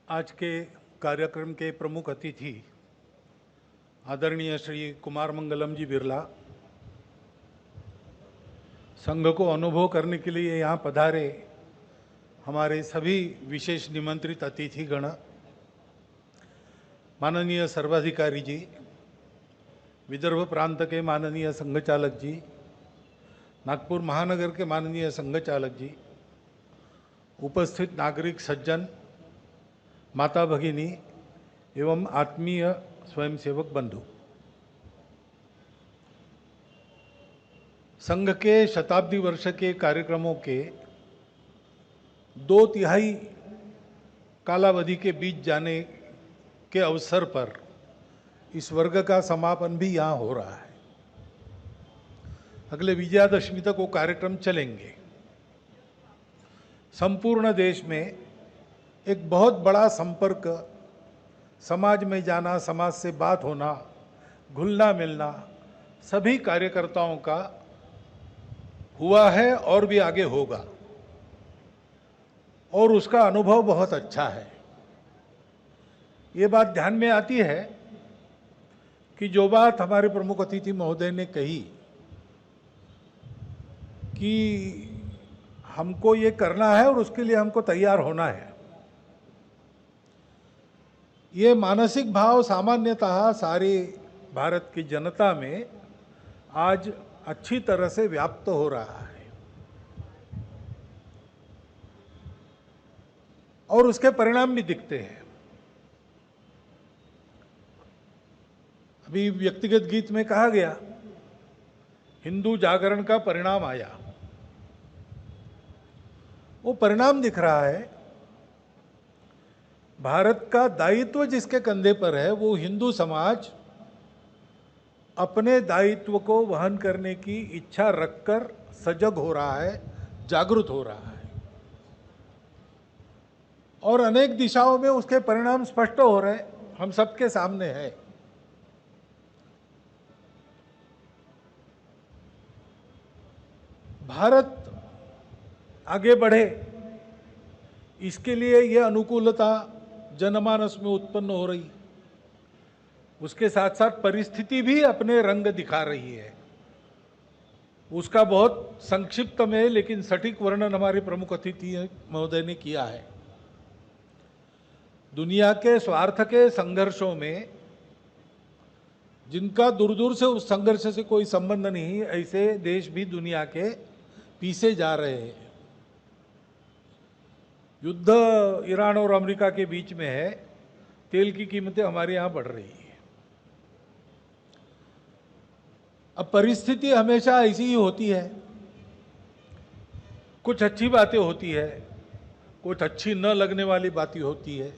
आज के कार्यक्रम के प्रमुख अतिथि आदरणीय श्री कुमार मंगलम जी बिरला, संघ को अनुभव करने के लिए यहाँ पधारे हमारे सभी विशेष निमंत्रित अतिथिगण, माननीय सर्वाधिकारी जी, विदर्भ प्रांत के माननीय संघ चालक जी, नागपुर महानगर के माननीय संघ चालक जी, उपस्थित नागरिक सज्जन, माता भगिनी एवं आत्मीय स्वयंसेवक बंधु, संघ के शताब्दी वर्ष के कार्यक्रमों के 2/3 कालावधि के बीच जाने के अवसर पर इस वर्ग का समापन भी यहाँ हो रहा है। अगले विजयादशमी तक वो कार्यक्रम चलेंगे। संपूर्ण देश में एक बहुत बड़ा संपर्क, समाज में जाना, समाज से बात होना, घुलना मिलना सभी कार्यकर्ताओं का हुआ है और भी आगे होगा, और उसका अनुभव बहुत अच्छा है। ये बात ध्यान में आती है कि जो बात हमारे प्रमुख अतिथि महोदय ने कही कि हमको ये करना है और उसके लिए हमको तैयार होना है, ये मानसिक भाव सामान्यतः सारी भारत की जनता में आज अच्छी तरह से व्याप्त हो रहा है और उसके परिणाम भी दिखते हैं। अभी व्यक्तिगत गीत में कहा गया, हिंदू जागरण का परिणाम आया। वो परिणाम दिख रहा है। भारत का दायित्व जिसके कंधे पर है, वो हिंदू समाज अपने दायित्व को वहन करने की इच्छा रखकर सजग हो रहा है, जागरूक हो रहा है, और अनेक दिशाओं में उसके परिणाम स्पष्ट हो रहे हैं, हम सबके सामने है। भारत आगे बढ़े, इसके लिए यह अनुकूलता जनमानस में उत्पन्न हो रही, उसके साथ साथ परिस्थिति भी अपने रंग दिखा रही है। उसका बहुत संक्षिप्त में लेकिन सटीक वर्णन हमारे प्रमुख अतिथि महोदय ने किया है। दुनिया के स्वार्थ के संघर्षों में जिनका दूर दूर से उस संघर्ष से कोई संबंध नहीं, ऐसे देश भी दुनिया के पीछे जा रहे हैं। युद्ध ईरान और अमेरिका के बीच में है, तेल की कीमतें हमारे यहाँ बढ़ रही है। अब परिस्थिति हमेशा ऐसी ही होती है, कुछ अच्छी बातें होती है, कुछ अच्छी न लगने वाली बातें होती है।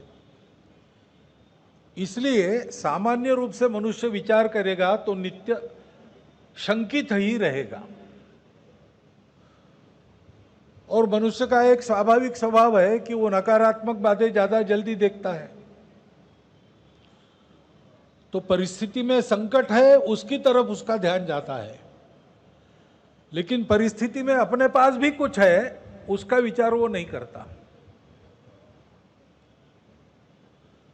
इसलिए सामान्य रूप से मनुष्य विचार करेगा तो नित्य शंकित ही रहेगा, और मनुष्य का एक स्वाभाविक स्वभाव है कि वो नकारात्मक बातें ज्यादा जल्दी देखता है। तो परिस्थिति में संकट है, उसकी तरफ उसका ध्यान जाता है, लेकिन परिस्थिति में अपने पास भी कुछ है, उसका विचार वो नहीं करता।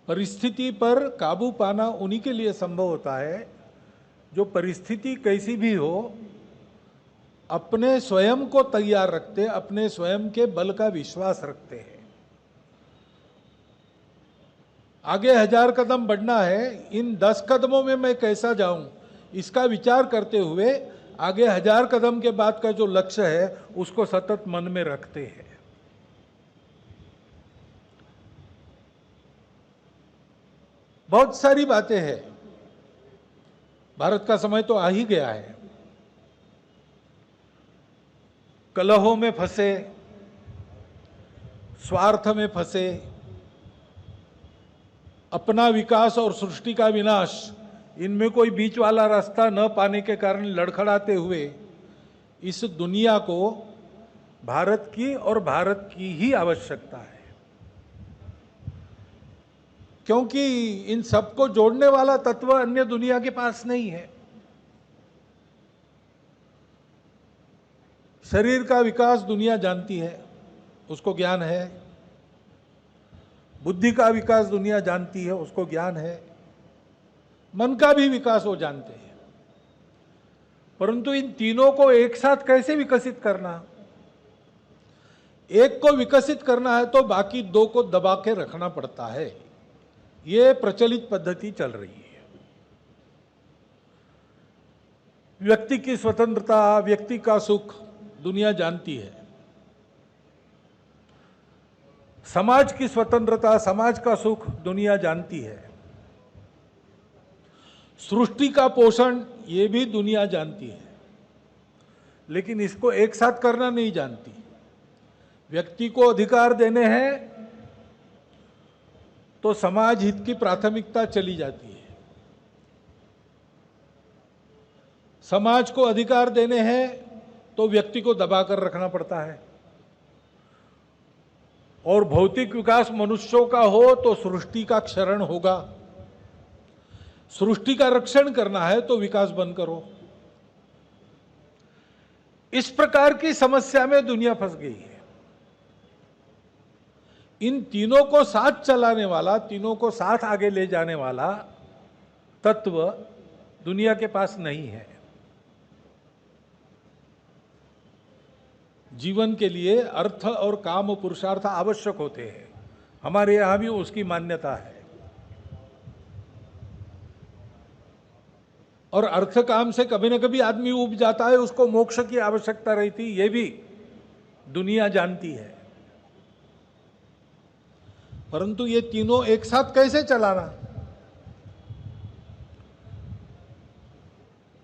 परिस्थिति पर काबू पाना उन्हीं के लिए संभव होता है जो परिस्थिति कैसी भी हो, अपने स्वयं को तैयार रखते, अपने स्वयं के बल का विश्वास रखते हैं। आगे 1000 कदम बढ़ना है, इन 10 कदमों में मैं कैसा जाऊं, इसका विचार करते हुए आगे 1000 कदम के बाद का जो लक्ष्य है उसको सतत मन में रखते हैं। बहुत सारी बातें हैं। भारत का समय तो आ ही गया है। कलहों में फंसे, स्वार्थ में फंसे, अपना विकास और सृष्टि का विनाश, इनमें कोई बीच वाला रास्ता न पाने के कारण लड़खड़ाते हुए इस दुनिया को भारत की और भारत की ही आवश्यकता है, क्योंकि इन सबको जोड़ने वाला तत्व अन्य दुनिया के पास नहीं है। शरीर का विकास दुनिया जानती है, उसको ज्ञान है। बुद्धि का विकास दुनिया जानती है, उसको ज्ञान है, मन का भी विकास वो जानते हैं। परंतु इन तीनों को एक साथ कैसे विकसित करना? एक को विकसित करना है तो बाकी दो को दबा के रखना पड़ता है। ये प्रचलित पद्धति चल रही है। व्यक्ति की स्वतंत्रता, व्यक्ति का सुख दुनिया जानती है। समाज की स्वतंत्रता, समाज का सुख दुनिया जानती है। सृष्टि का पोषण ये भी दुनिया जानती है, लेकिन इसको एक साथ करना नहीं जानती। व्यक्ति को अधिकार देने हैं तो समाज हित की प्राथमिकता चली जाती है। समाज को अधिकार देने हैं तो व्यक्ति को दबाकर रखना पड़ता है। और भौतिक विकास मनुष्यों का हो तो सृष्टि का क्षरण होगा। सृष्टि का रक्षण करना है तो विकास बंद करो। इस प्रकार की समस्या में दुनिया फंस गई है। इन तीनों को साथ चलाने वाला, तीनों को साथ आगे ले जाने वाला तत्व दुनिया के पास नहीं है। जीवन के लिए अर्थ और काम और पुरुषार्थ आवश्यक होते हैं। हमारे यहां भी उसकी मान्यता है। और अर्थ काम से कभी न कभी आदमी उब जाता है, उसको मोक्ष की आवश्यकता रहती, ये भी दुनिया जानती है। परंतु ये तीनों एक साथ कैसे चलाना?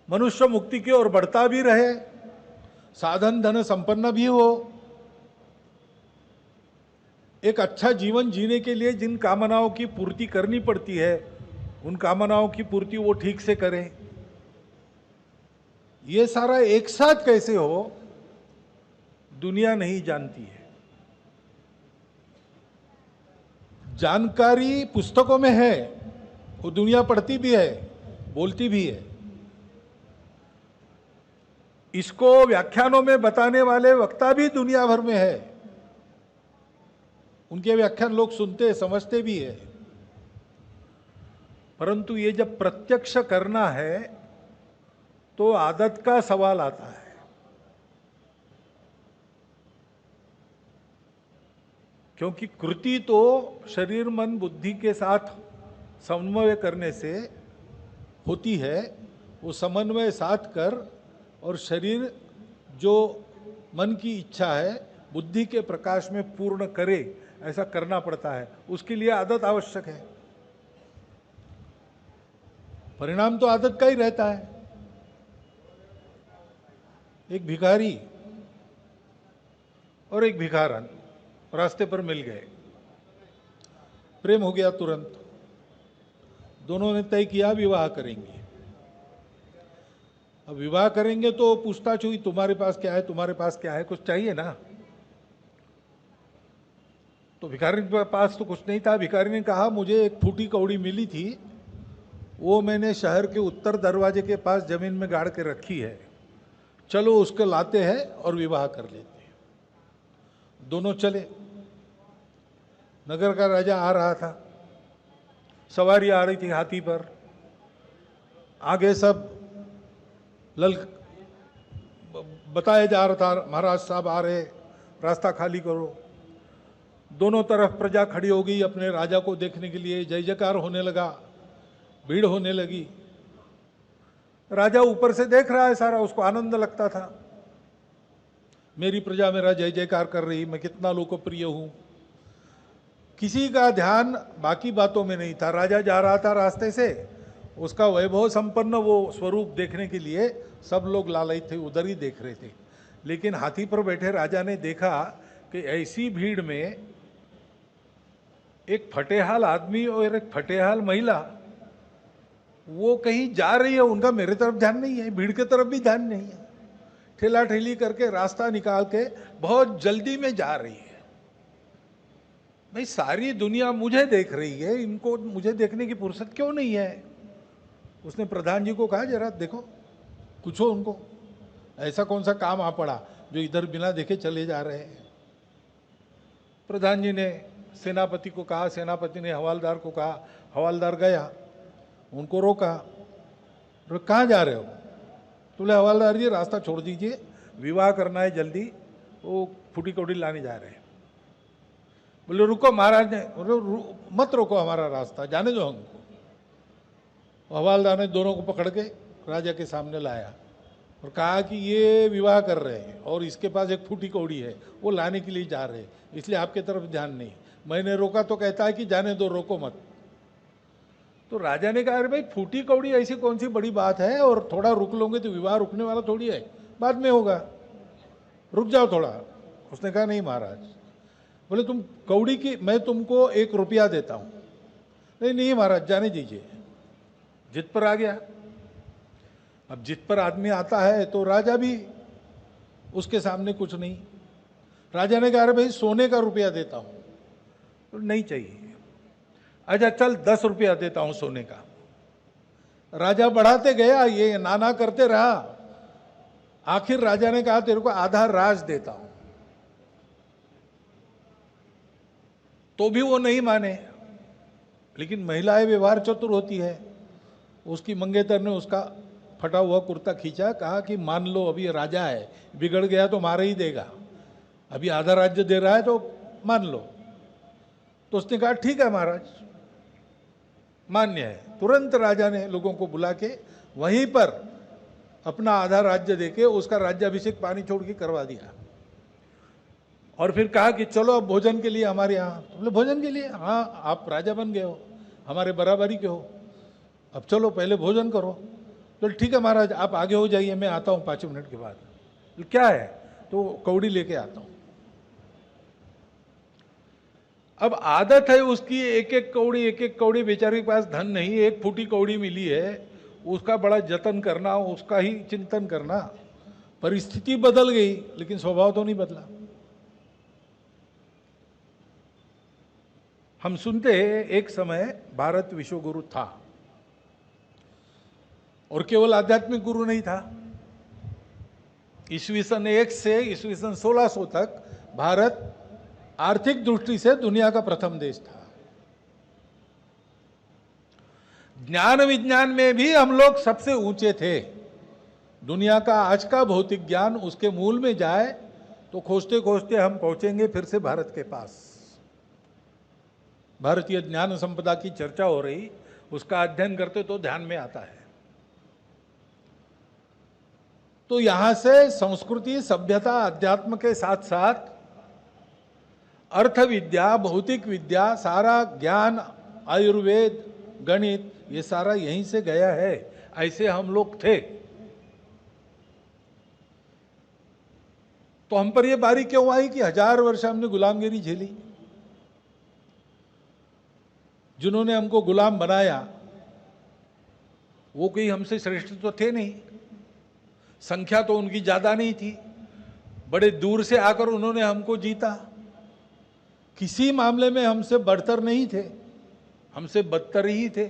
मनुष्य मुक्ति की ओर बढ़ता भी रहे, साधन धन संपन्न भी हो, एक अच्छा जीवन जीने के लिए जिन कामनाओं की पूर्ति करनी पड़ती है उन कामनाओं की पूर्ति वो ठीक से करें। ये सारा एक साथ कैसे हो, दुनिया नहीं जानती है। जानकारी पुस्तकों में है, वो दुनिया पढ़ती भी है, बोलती भी है। इसको व्याख्यानों में बताने वाले वक्ता भी दुनिया भर में है। उनके व्याख्यान लोग सुनते, समझते भी है। परंतु ये जब प्रत्यक्ष करना है तो आदत का सवाल आता है। क्योंकि कृति तो शरीर मन बुद्धि के साथ समन्वय करने से होती है। वो समन्वय साध कर और शरीर जो मन की इच्छा है बुद्धि के प्रकाश में पूर्ण करे, ऐसा करना पड़ता है। उसके लिए आदत आवश्यक है। परिणाम तो आदत का ही रहता है। एक भिखारी और एक भिखारन रास्ते पर मिल गए, प्रेम हो गया तुरंत। दोनों ने तय किया विवाह करेंगे। अब विवाह करेंगे तो पूछताछ हुई, तुम्हारे पास क्या है, तुम्हारे पास क्या है, कुछ चाहिए ना। तो भिखारी के पास तो कुछ नहीं था। भिखारी ने कहा मुझे एक फूटी कौड़ी मिली थी, वो मैंने शहर के उत्तर दरवाजे के पास जमीन में गाड़ के रखी है, चलो उसको लाते हैं और विवाह कर लेते हैं। दोनों चले। नगर का राजा आ रहा था, सवारी आ रही थी हाथी पर, आगे सब बताया जा रहा था महाराज साहब आ रहे, रास्ता खाली करो। दोनों तरफ प्रजा खड़ी हो गई अपने राजा को देखने के लिए। जय जयकार होने लगा, भीड़ होने लगी। राजा ऊपर से देख रहा है सारा, उसको आनंद लगता था। मेरी प्रजा मेरा जय जयकार कर रही, मैं कितना लोकप्रिय हूं। किसी का ध्यान बाकी बातों में नहीं था। राजा जा रहा था रास्ते से, उसका वैभव संपन्न वो स्वरूप देखने के लिए सब लोग लालयित थे, उधर ही देख रहे थे। लेकिन हाथी पर बैठे राजा ने देखा कि ऐसी भीड़ में एक फटेहाल आदमी और एक फटेहाल महिला वो कहीं जा रही है, उनका मेरे तरफ ध्यान नहीं है, भीड़ के तरफ भी ध्यान नहीं है। ठेला ठेली करके रास्ता निकाल के बहुत जल्दी में जा रही है। भाई सारी दुनिया मुझे देख रही है, इनको मुझे देखने की फुर्सत क्यों नहीं है? उसने प्रधान जी को कहा जरा देखो, पूछो उनको, ऐसा कौन सा काम आ पड़ा जो इधर बिना देखे चले जा रहे हैं। प्रधान जी ने सेनापति को कहा, सेनापति ने हवालदार को कहा, हवालदार गया, उनको रोका, कहाँ जा रहे हो? तो बोले हवालदार जी रास्ता छोड़ दीजिए, विवाह करना है जल्दी, वो फूटी कौड़ी लाने जा रहे हैं। बोले रुको महाराज ने, मत रोको हमारा रास्ता, जाने दो हमको। हवालदार ने दोनों को पकड़ के राजा के सामने लाया और कहा कि ये विवाह कर रहे हैं और इसके पास एक फूटी कौड़ी है, वो लाने के लिए जा रहे हैं, इसलिए आपके तरफ ध्यान नहीं। मैंने रोका तो कहता है कि जाने दो, रोको मत। तो राजा ने कहा अरे भाई फूटी कौड़ी ऐसी कौन सी बड़ी बात है, और थोड़ा रुक लोगे तो विवाह रुकने वाला थोड़ी है, बाद में होगा, रुक जाओ थोड़ा। उसने कहा नहीं महाराज। बोले तुम कौड़ी की, मैं तुमको 1 रुपया देता हूँ। नहीं नहीं महाराज जाने दीजिए। जिद पर आ गया। अब जिद पर आदमी आता है तो राजा भी उसके सामने कुछ नहीं। राजा ने कहा अरे भाई सोने का रुपया देता हूँ। तो नहीं चाहिए। अच्छा चल 10 रुपया देता हूं सोने का। राजा बढ़ाते गया, ये नाना करते रहा। आखिर राजा ने कहा तेरे को आधा राज देता हूं। तो भी वो नहीं माने। लेकिन महिलाएं व्यवहार चतुर होती है। उसकी मंगेतर ने उसका फटा हुआ कुर्ता खींचा, कहा कि मान लो अभी ये राजा है, बिगड़ गया तो मार ही देगा, अभी आधा राज्य दे रहा है तो मान लो। तो उसने कहा ठीक है महाराज, मान्य है। तुरंत राजा ने लोगों को बुला के वहीं पर अपना आधा राज्य देके उसका राज्याभिषेक पानी छोड़ के करवा दिया। और फिर कहा कि चलो अब भोजन के लिए हमारे यहाँ। तो बोले भोजन के लिए? हाँ, आप राजा बन गए हो, हमारे बराबरी के हो, अब चलो पहले भोजन करो। तो ठीक है महाराज आप आगे हो जाइए, मैं आता हूँ 5 मिनट के बाद। तो क्या है? तो कौड़ी लेके आता हूँ। अब आदत है उसकी, एक एक कौड़ी, बेचारे के पास धन नहीं, एक फूटी कौड़ी मिली है, उसका बड़ा जतन करना, उसका ही चिंतन करना। परिस्थिति बदल गई लेकिन स्वभाव तो नहीं बदला। हम सुनते हैं एक समय भारत विश्वगुरु था, और केवल आध्यात्मिक गुरु नहीं था। ईस्वी सन 1 से ईस्वी सन 1600 तक भारत आर्थिक दृष्टि से दुनिया का प्रथम देश था। ज्ञान विज्ञान में भी हम लोग सबसे ऊंचे थे। दुनिया का आज का भौतिक ज्ञान उसके मूल में जाए तो खोजते खोजते हम पहुंचेंगे फिर से भारत के पास। भारतीय ज्ञान संपदा की चर्चा हो रही, उसका अध्ययन करते तो ध्यान में आता है। तो यहां से संस्कृति, सभ्यता, अध्यात्म के साथ साथ अर्थ विद्या, भौतिक विद्या, सारा ज्ञान, आयुर्वेद, गणित, ये सारा यहीं से गया है। ऐसे हम लोग थे। तो हम पर यह बारी क्यों आई कि 1000 वर्ष हमने गुलामगिरी झेली। जिन्होंने हमको गुलाम बनाया वो कोई हमसे श्रेष्ठ तो थे नहीं, संख्या तो उनकी ज्यादा नहीं थी, बड़े दूर से आकर उन्होंने हमको जीता। किसी मामले में हमसे बढ़तर नहीं थे, हमसे बदतर ही थे।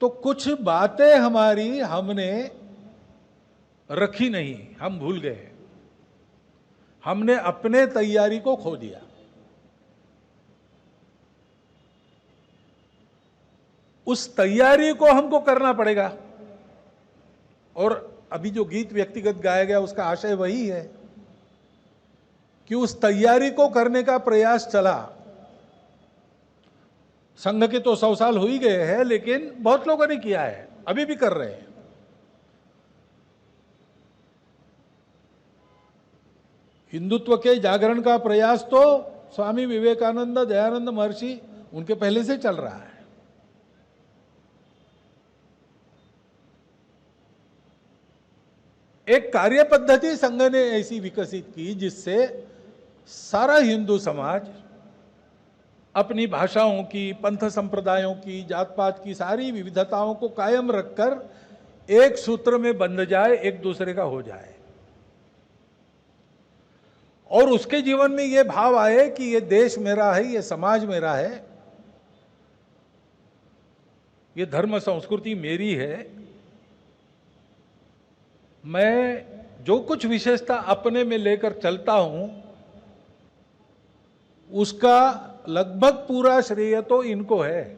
तो कुछ बातें हमारी हमने रखी नहीं, हम भूल गए, हमने अपने तैयारी को खो दिया। उस तैयारी को हमको करना पड़ेगा। और अभी जो गीत व्यक्तिगत गाया गया उसका आशय वही है कि उस तैयारी को करने का प्रयास चला। संघ के तो 100 साल हो ही गए हैं, लेकिन बहुत लोगों ने किया है, अभी भी कर रहे हैं। हिंदुत्व के जागरण का प्रयास तो स्वामी विवेकानंद, दयानंद महर्षि, उनके पहले से चल रहा है। एक कार्य पद्धति संघ ने ऐसी विकसित की जिससे सारा हिंदू समाज अपनी भाषाओं की, पंथ संप्रदायों की, जात पात की सारी विविधताओं को कायम रखकर एक सूत्र में बंध जाए, एक दूसरे का हो जाए। और उसके जीवन में यह भाव आए कि यह देश मेरा है, यह समाज मेरा है, यह धर्म संस्कृति मेरी है, मैं जो कुछ विशेषता अपने में लेकर चलता हूं, उसका लगभग पूरा श्रेय तो इनको है।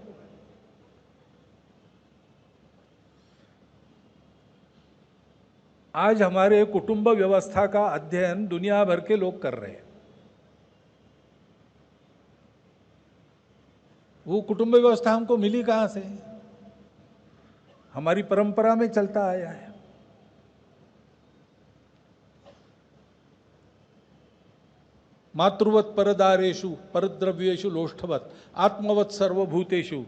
आज हमारे कुटुंब व्यवस्था का अध्ययन दुनिया भर के लोग कर रहे हैं। वो कुटुंब व्यवस्था हमको मिली कहां से? हमारी परंपरा में चलता आया है। मातृवत परदारेषु परद्रव्येषु लोष्ठवत आत्मवत सर्वभूतेषु,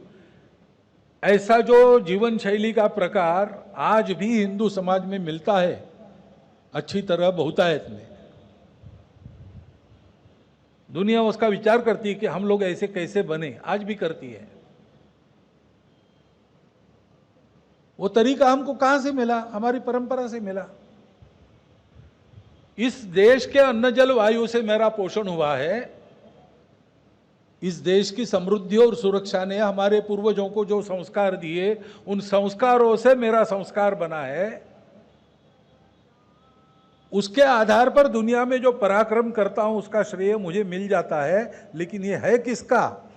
ऐसा जो जीवन शैली का प्रकार आज भी हिंदू समाज में मिलता है अच्छी तरह बहुतायत में। दुनिया उसका विचार करती है कि हम लोग ऐसे कैसे बने, आज भी करती है। वो तरीका हमको कहां से मिला? हमारी परंपरा से मिला। इस देश के अन्न जल वायु से मेरा पोषण हुआ है। इस देश की समृद्धि और सुरक्षा ने हमारे पूर्वजों को जो संस्कार दिए, उन संस्कारों से मेरा संस्कार बना है। उसके आधार पर दुनिया में जो पराक्रम करता हूं, उसका श्रेय मुझे मिल जाता है। लेकिन ये है किसका?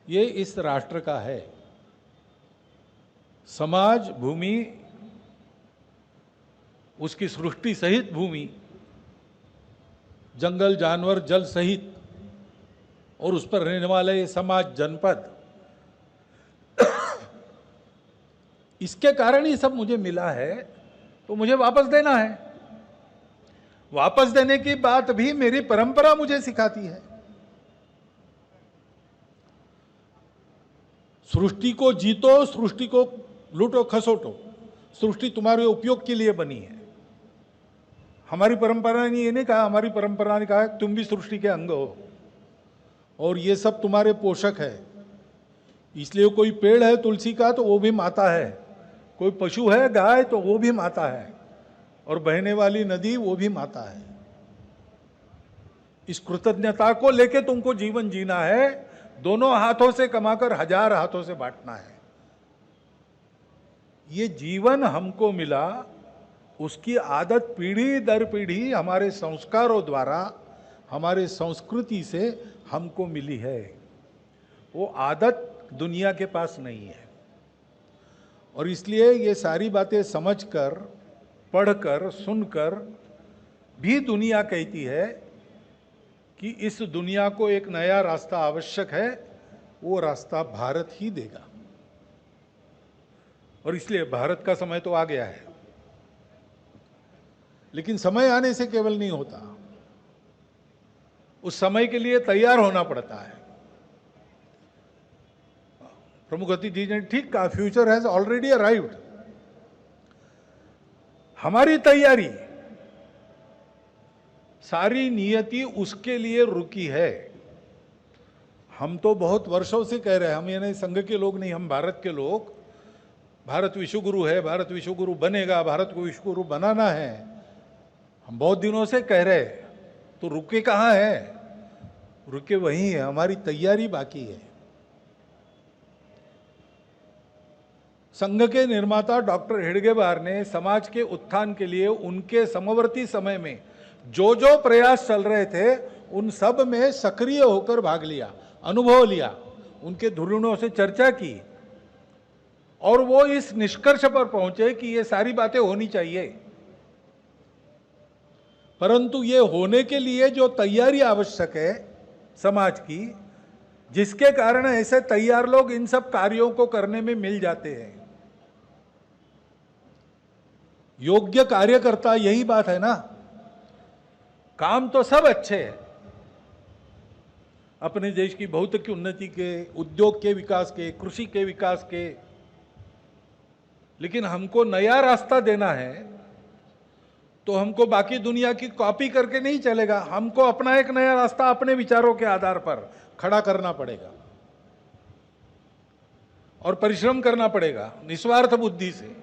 ये इस राष्ट्र का है। समाज, भूमि, उसकी सृष्टि सहित भूमि, जंगल, जानवर, जल सहित, और उस पर रहने वाले ये समाज, जनपद, इसके कारण ये सब मुझे मिला है, तो मुझे वापस देना है। वापस देने की बात भी मेरी परंपरा मुझे सिखाती है। सृष्टि को जीतो, सृष्टि को लूटो खसोटो, सृष्टि तुम्हारे उपयोग के लिए बनी है। हमारी परंपरा ने ये नहीं कहा, हमारी परंपरा ने कहा तुम भी सृष्टि के अंग हो और ये सब तुम्हारे पोषक है। इसलिए कोई पेड़ है तुलसी का तो वो भी माता है, कोई पशु है गाय तो वो भी माता है, और बहने वाली नदी वो भी माता है। इस कृतज्ञता को लेके तुमको जीवन जीना है। दोनों हाथों से कमाकर 1000 हाथों से बांटना है। ये जीवन हमको मिला, उसकी आदत पीढ़ी दर पीढ़ी हमारे संस्कारों द्वारा, हमारे संस्कृति से हमको मिली है। वो आदत दुनिया के पास नहीं है। और इसलिए ये सारी बातें समझकर, पढ़कर, सुनकर भी दुनिया कहती है कि इस दुनिया को एक नया रास्ता आवश्यक है। वो रास्ता भारत ही देगा। और इसलिए भारत का समय तो आ गया है। लेकिन समय आने से केवल नहीं होता, उस समय के लिए तैयार होना पड़ता है। प्रमुख अतिथि ने ठीक कहा, फ्यूचर हैज ऑलरेडी अराइव्ड। हमारी तैयारी, सारी नियति उसके लिए रुकी है। हम तो बहुत वर्षों से कह रहे हैं, हम यानी संघ के लोग नहीं, हम भारत के लोग, भारत विश्वगुरु है, भारत विश्वगुरु बनेगा, भारत को विश्वगुरु बनाना है। हम बहुत दिनों से कह रहे, तो रुके कहाँ है? रुके वहीं है, हमारी तैयारी बाकी है। संघ के निर्माता डॉक्टर हेडगेवार ने समाज के उत्थान के लिए उनके समवर्ती समय में जो जो प्रयास चल रहे थे, उन सब में सक्रिय होकर भाग लिया, अनुभव लिया, उनके धुरीणों से चर्चा की, और वो इस निष्कर्ष पर पहुंचे कि ये सारी बातें होनी चाहिए। परंतु ये होने के लिए जो तैयारी आवश्यक है समाज की, जिसके कारण ऐसे तैयार लोग इन सब कार्यों को करने में मिल जाते हैं। योग्य कार्यकर्ता, यही बात है ना। काम तो सब अच्छे हैं, अपने देश की भौतिक उन्नति के, उद्योग के विकास के, कृषि के विकास के, लेकिन हमको नया रास्ता देना है तो हमको बाकी दुनिया की कॉपी करके नहीं चलेगा। हमको अपना एक नया रास्ता अपने विचारों के आधार पर खड़ा करना पड़ेगा और परिश्रम करना पड़ेगा निस्वार्थ बुद्धि से।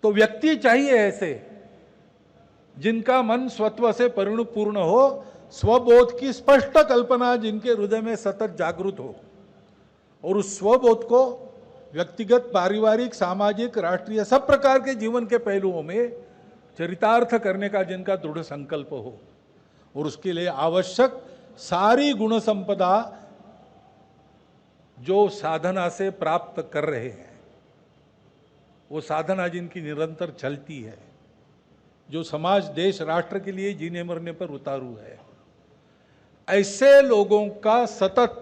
तो व्यक्ति चाहिए ऐसे जिनका मन स्वत्व से परिपूर्ण हो, स्वबोध की स्पष्ट कल्पना जिनके हृदय में सतत जागृत हो, और उस स्वबोध को व्यक्तिगत, पारिवारिक, सामाजिक, राष्ट्रीय सब प्रकार के जीवन के पहलुओं में चरितार्थ करने का जिनका दृढ़ संकल्प हो और उसके लिए आवश्यक सारी गुण संपदा जो साधना से प्राप्त कर रहे हैं, वो साधना जिनकी निरंतर चलती है, जो समाज, देश, राष्ट्र के लिए जीने मरने पर उतारू है, ऐसे लोगों का सतत,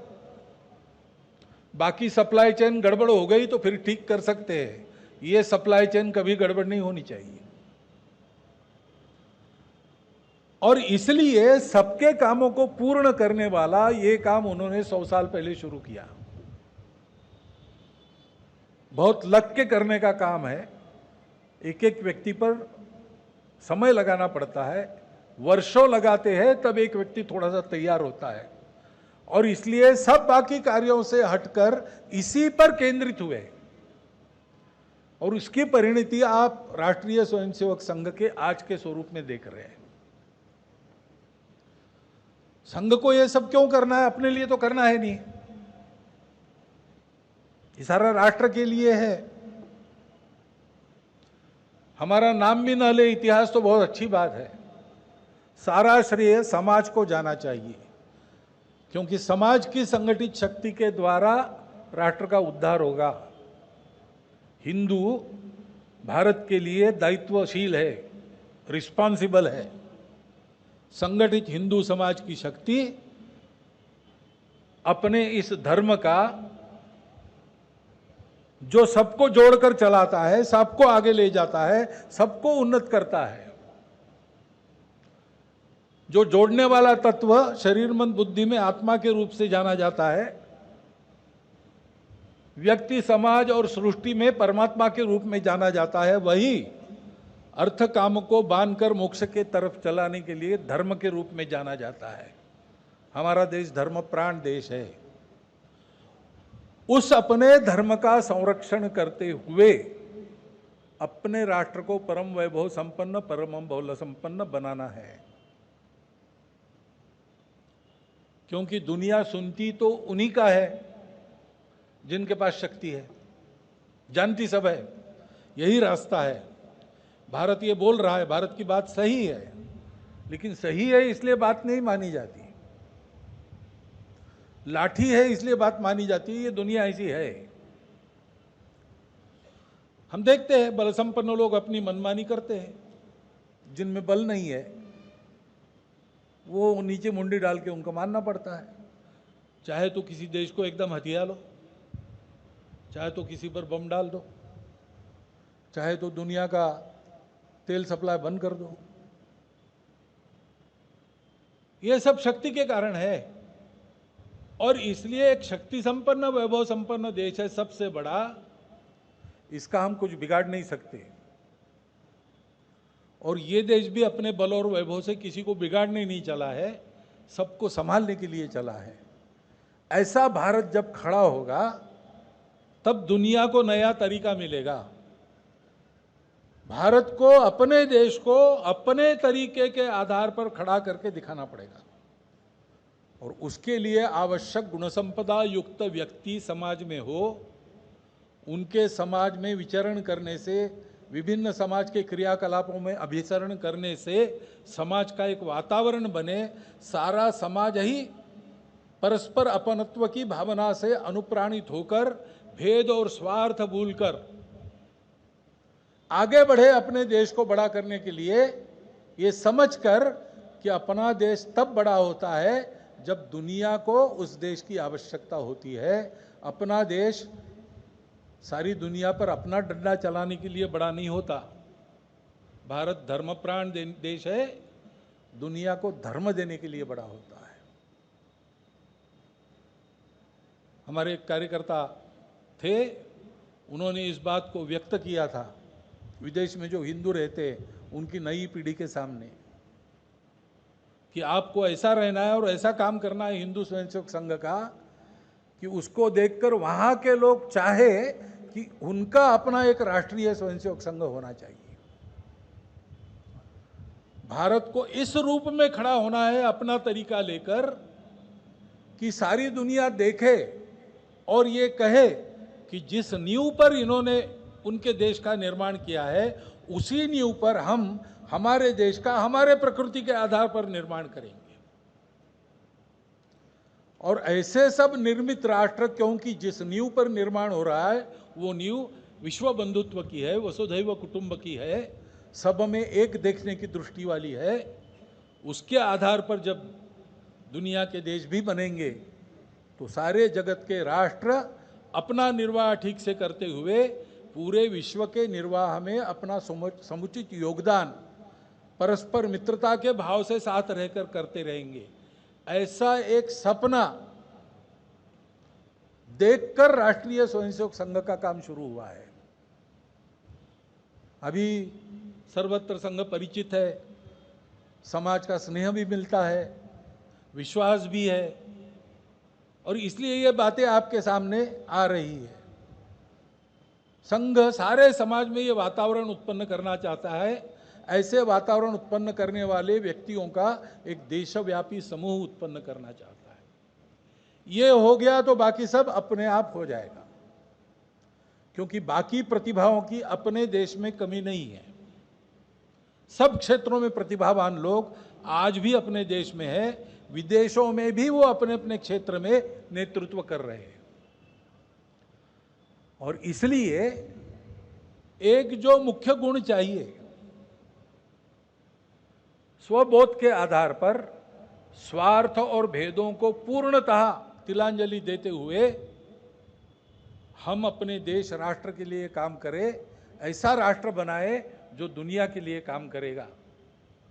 बाकी सप्लाई चेन गड़बड़ हो गई तो फिर ठीक कर सकते हैं, ये सप्लाई चेन कभी गड़बड़ नहीं होनी चाहिए। और इसलिए सबके कामों को पूर्ण करने वाला ये काम उन्होंने 100 साल पहले शुरू किया। बहुत लग के करने का काम है, एक एक व्यक्ति पर समय लगाना पड़ता है, वर्षों लगाते हैं तब एक व्यक्ति थोड़ा सा तैयार होता है, और इसलिए सब बाकी कार्यों से हटकर इसी पर केंद्रित हुए, और उसकी परिणति आप राष्ट्रीय स्वयंसेवक संघ के आज के स्वरूप में देख रहे हैं। संघ को यह सब क्यों करना है? अपने लिए तो करना है नहीं, ये सारा राष्ट्र के लिए है। हमारा नाम भी न ले इतिहास तो बहुत अच्छी बात है, सारा श्रेय समाज को जाना चाहिए, क्योंकि समाज की संगठित शक्ति के द्वारा राष्ट्र का उद्धार होगा। हिंदू भारत के लिए दायित्वशील है, रिस्पॉन्सिबल है। संगठित हिंदू समाज की शक्ति अपने इस धर्म का, जो सबको जोड़कर चलाता है, सबको आगे ले जाता है, सबको उन्नत करता है, जो जोड़ने वाला तत्व शरीर मन बुद्धि में आत्मा के रूप से जाना जाता है, व्यक्ति, समाज और सृष्टि में परमात्मा के रूप में जाना जाता है, वही अर्थ काम को बांधकर मोक्ष के तरफ चलाने के लिए धर्म के रूप में जाना जाता है। हमारा देश धर्म प्राण देश है। उस अपने धर्म का संरक्षण करते हुए अपने राष्ट्र को परम वैभव संपन्न, परम बहुल संपन्न बनाना है, क्योंकि दुनिया सुनती तो उन्हीं का है जिनके पास शक्ति है, जानती सब है, यही रास्ता है। भारत ये बोल रहा है, भारत की बात सही है, लेकिन सही है इसलिए बात नहीं मानी जाती, लाठी है इसलिए बात मानी जाती है। ये दुनिया ऐसी है। हम देखते हैं बल संपन्न लोग अपनी मनमानी करते हैं, जिनमें बल नहीं है वो नीचे मुंडी डाल के उनको मानना पड़ता है। चाहे तो किसी देश को एकदम हथिया लो, चाहे तो किसी पर बम डाल दो, चाहे तो दुनिया का तेल सप्लाई बंद कर दो। ये सब शक्ति के कारण है, और इसलिए एक शक्ति संपन्न, वैभव संपन्न देश है सबसे बड़ा, इसका हम कुछ बिगाड़ नहीं सकते। और ये देश भी अपने बल और वैभव से किसी को बिगाड़ने नहीं चला है, सबको संभालने के लिए चला है। ऐसा भारत जब खड़ा होगा तब दुनिया को नया तरीका मिलेगा। भारत को अपने देश को अपने तरीके के आधार पर खड़ा करके दिखाना पड़ेगा, और उसके लिए आवश्यक गुण संपदा युक्त व्यक्ति समाज में हो। उनके समाज में विचरण करने से, विभिन्न समाज के क्रियाकलापों में अभिसरण करने से समाज का एक वातावरण बने, सारा समाज ही परस्पर अपनत्व की भावना से अनुप्राणित होकर भेद और स्वार्थ भूलकर आगे बढ़े अपने देश को बड़ा करने के लिए, ये समझकर कि अपना देश तब बड़ा होता है जब दुनिया को उस देश की आवश्यकता होती है। अपना देश सारी दुनिया पर अपना डंडा चलाने के लिए बड़ा नहीं होता। भारत धर्मप्राण देश है, दुनिया को धर्म देने के लिए बड़ा होता है। हमारे एक कार्यकर्ता थे, उन्होंने इस बात को व्यक्त किया था विदेश में जो हिंदू रहते उनकी नई पीढ़ी के सामने, कि आपको ऐसा रहना है और ऐसा काम करना है हिंदू स्वयंसेवक संघ का कि उसको देखकर वहां के लोग चाहे कि उनका अपना एक राष्ट्रीय स्वयंसेवक संघ होना चाहिए। भारत को इस रूप में खड़ा होना है अपना तरीका लेकर कि सारी दुनिया देखे और ये कहे कि जिस नींव पर इन्होंने उनके देश का निर्माण किया है, उसी नींव पर हम हमारे देश का हमारे प्रकृति के आधार पर निर्माण करेंगे। और ऐसे सब निर्मित राष्ट्र, क्योंकि जिस नींव पर निर्माण हो रहा है वो नींव विश्व बंधुत्व की है, वसुधैव कुटुंब की है, सब में एक देखने की दृष्टि वाली है, उसके आधार पर जब दुनिया के देश भी बनेंगे तो सारे जगत के राष्ट्र अपना निर्वाह ठीक से करते हुए पूरे विश्व के निर्वाह में अपना समुचित योगदान परस्पर मित्रता के भाव से साथ रहकर करते रहेंगे। ऐसा एक सपना देखकर राष्ट्रीय स्वयंसेवक संघ का काम शुरू हुआ है। अभी सर्वत्र संघ परिचित है, समाज का स्नेह भी मिलता है, विश्वास भी है, और इसलिए ये बातें आपके सामने आ रही है। संघ सारे समाज में ये वातावरण उत्पन्न करना चाहता है। ऐसे वातावरण उत्पन्न करने वाले व्यक्तियों का एक देशव्यापी समूह उत्पन्न करना चाहता है। ये हो गया तो बाकी सब अपने आप हो जाएगा, क्योंकि बाकी प्रतिभाओं की अपने देश में कमी नहीं है। सब क्षेत्रों में प्रतिभावान लोग आज भी अपने देश में है, विदेशों में भी वो अपने अपने क्षेत्र में नेतृत्व कर रहे हैं। और इसलिए एक जो मुख्य गुण चाहिए, स्वबोध के आधार पर स्वार्थ और भेदों को पूर्णतः तिलांजलि देते हुए हम अपने देश राष्ट्र के लिए काम करें, ऐसा राष्ट्र बनाए जो दुनिया के लिए काम करेगा।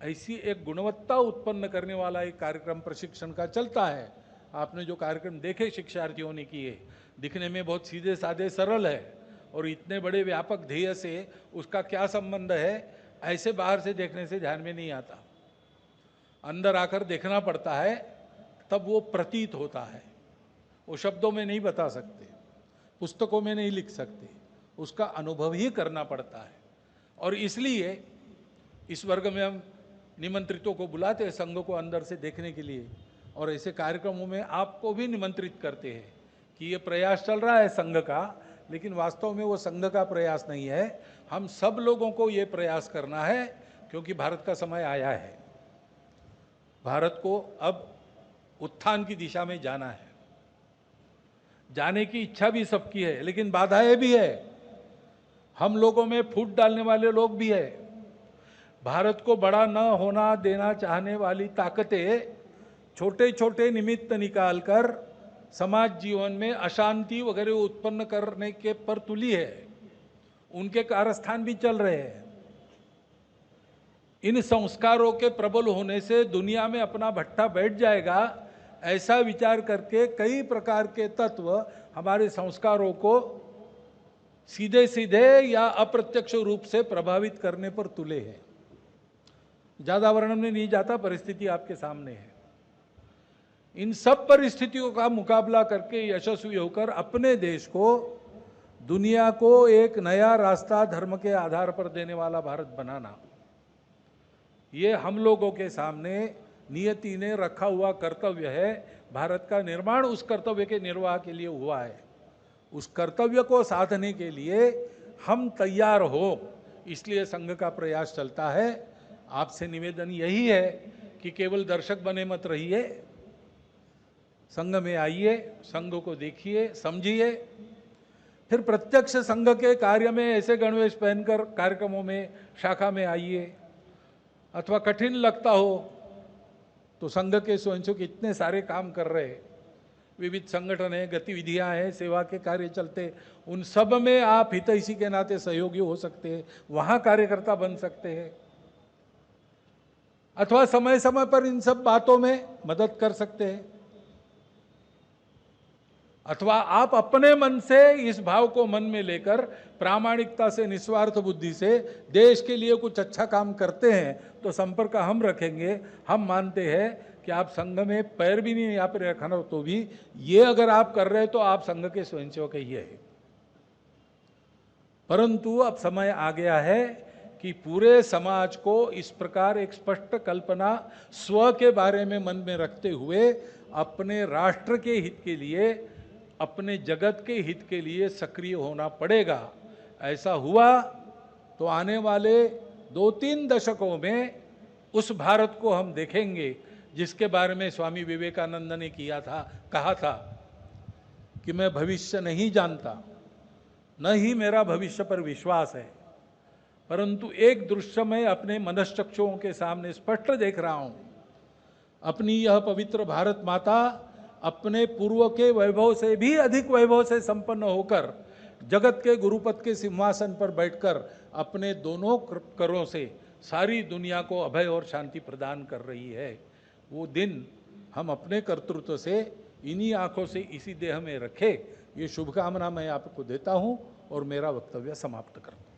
ऐसी एक गुणवत्ता उत्पन्न करने वाला एक कार्यक्रम प्रशिक्षण का चलता है। आपने जो कार्यक्रम देखे शिक्षार्थियों ने किए, दिखने में बहुत सीधे साधे सरल है, और इतने बड़े व्यापक ध्येय से उसका क्या संबंध है, ऐसे बाहर से देखने से ध्यान में नहीं आता। अंदर आकर देखना पड़ता है, तब वो प्रतीत होता है। वो शब्दों में नहीं बता सकते, पुस्तकों में नहीं लिख सकते, उसका अनुभव ही करना पड़ता है। और इसलिए इस वर्ग में हम निमंत्रितों को बुलाते हैं संघ को अंदर से देखने के लिए, और ऐसे कार्यक्रमों में आपको भी निमंत्रित करते हैं कि ये प्रयास चल रहा है संघ का, लेकिन वास्तव में वो संघ का प्रयास नहीं है। हम सब लोगों को ये प्रयास करना है, क्योंकि भारत का समय आया है। भारत को अब उत्थान की दिशा में जाना है। जाने की इच्छा भी सबकी है, लेकिन बाधाएं भी है। हम लोगों में फूट डालने वाले लोग भी है। भारत को बड़ा न होना देना चाहने वाली ताकतें छोटे छोटे निमित्त निकालकर समाज जीवन में अशांति वगैरह उत्पन्न करने के पर तुली है। उनके कारस्थान भी चल रहे हैं। इन संस्कारों के प्रबल होने से दुनिया में अपना भट्टा बैठ जाएगा, ऐसा विचार करके कई प्रकार के तत्व हमारे संस्कारों को सीधे सीधे या अप्रत्यक्ष रूप से प्रभावित करने पर तुले हैं। ज्यादा वर्णन में नहीं जाता, परिस्थिति आपके सामने है। इन सब परिस्थितियों का मुकाबला करके यशस्वी होकर अपने देश को, दुनिया को एक नया रास्ता धर्म के आधार पर देने वाला भारत बनाना, ये हम लोगों के सामने नियति ने रखा हुआ कर्तव्य है। भारत का निर्माण उस कर्तव्य के निर्वाह के लिए हुआ है। उस कर्तव्य को साधने के लिए हम तैयार हो, इसलिए संघ का प्रयास चलता है। आपसे निवेदन यही है कि केवल दर्शक बने मत रहिए, संघ में आइए, संघ को देखिए, समझिए, फिर प्रत्यक्ष संघ के कार्य में ऐसे गणवेश पहनकर कार्यक्रमों में, शाखा में आइए। अथवा कठिन लगता हो तो संघ के स्वयंसेवक इतने सारे काम कर रहे, विविध संगठन है, गतिविधियां हैं, सेवा के कार्य चलते, उन सब में आप हितैषी के नाते सहयोगी हो सकते हैं, वहां कार्यकर्ता बन सकते हैं, अथवा समय समय पर इन सब बातों में मदद कर सकते हैं, अथवा आप अपने मन से इस भाव को मन में लेकर प्रामाणिकता से, निस्वार्थ बुद्धि से देश के लिए कुछ अच्छा काम करते हैं तो संपर्क हम रखेंगे। हम मानते हैं कि आप संघ में पैर भी नहीं यहाँ पर रखना हो तो भी ये अगर आप कर रहे हैं तो आप संघ के स्वयंसेवक ही है। परंतु अब समय आ गया है कि पूरे समाज को इस प्रकार एक स्पष्ट कल्पना स्व के बारे में मन में रखते हुए अपने राष्ट्र के हित के लिए अपने जगत के हित के लिए सक्रिय होना पड़ेगा। ऐसा हुआ तो आने वाले 2-3 दशकों में उस भारत को हम देखेंगे जिसके बारे में स्वामी विवेकानंद ने कहा था कि मैं भविष्य नहीं जानता, न ही मेरा भविष्य पर विश्वास है, परंतु एक दृश्य मैं अपने मनश्चक्षुओं के सामने स्पष्ट देख रहा हूं। अपनी यह पवित्र भारत माता अपने पूर्व के वैभव से भी अधिक वैभव से संपन्न होकर जगत के गुरुपद के सिंहासन पर बैठकर अपने दोनों करों से सारी दुनिया को अभय और शांति प्रदान कर रही है। वो दिन हम अपने कर्तृत्व से इन्हीं आंखों से इसी देह में रखे, ये शुभकामना मैं आपको देता हूं और मेरा वक्तव्य समाप्त करता हूं।